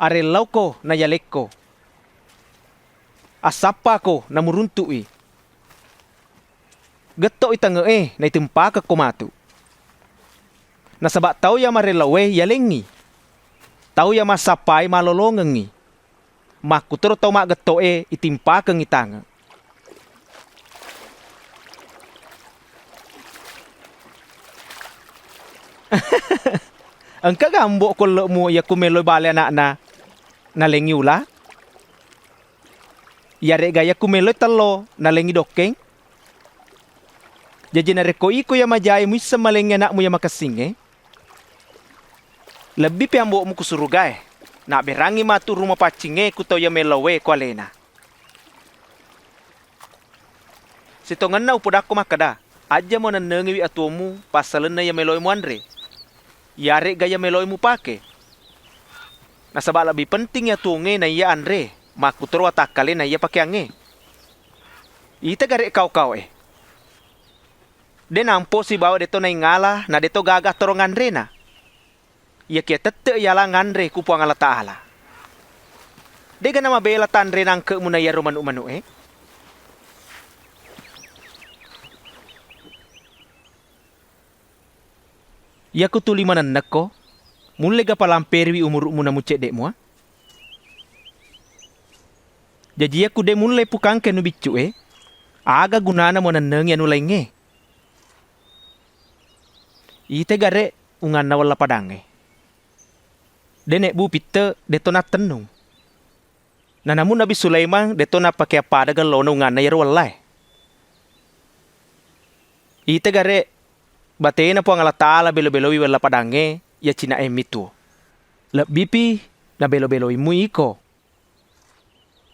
Arelaw ko na yalek ko. Asapa ko na muruntui. Gato itang na itimpa ka kumatu. Nasaba tao ya marelawe yalengi. Tao ya masapay malolongangi. Makutro tao magato itimpa kang itanga. Ang kagambo ko mo ya kumelo bale na nalengi ula. Yare gaya kumelo talo nalengi dokeng. Jadi na reko iko ya majay mo sa malengi anak mo ya makasing Lebih piambo mo kusurugay. Na berangi matu rumah pacing kuto ya melowe ko alena. Sitongan na upodak ko makada. Aja mo nanangiwi atumu pasalan na ya melowe mo andre. Yare gaya meloy mo pake. Nasaba lebih penting ya tunge na iya andre. Makutro atakale na iya pakiange. Ita gare kau De nampo si bawa deto na ingala na deto gagah torong andre na. Iya kia tete yala ngandre kupo ang ala taala. De gana mabela tandre nang ke muna ya romanu Ya ku tuli mananak ko. Mulai ka palamperwi umur muna mucek dek mo. Jadi aku de mulai pukang ke nubicu Aga gunana mo nanang ya nulay Ite gare ungan na wala padang Denek bu pita deto na tenung. Na namun Nabi Sulaiman deto na pakai apa daga lona ungan na yaro walay. Ite gare batay na po ang alatala belo-beloy wala padange ya Cina emito. Bipi na belo-beloy mo iko.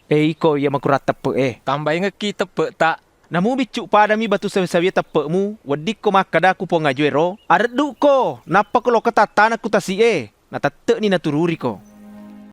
Iko ya makurat tepe Tambay nga kita pe tak. Namu bicu padami batu sawi-sawi tepe mu. Wadik ko makada ku po ngajuero. Aredu ko. Napa ko lo ketatana ku tasi Natate ni natururi ko.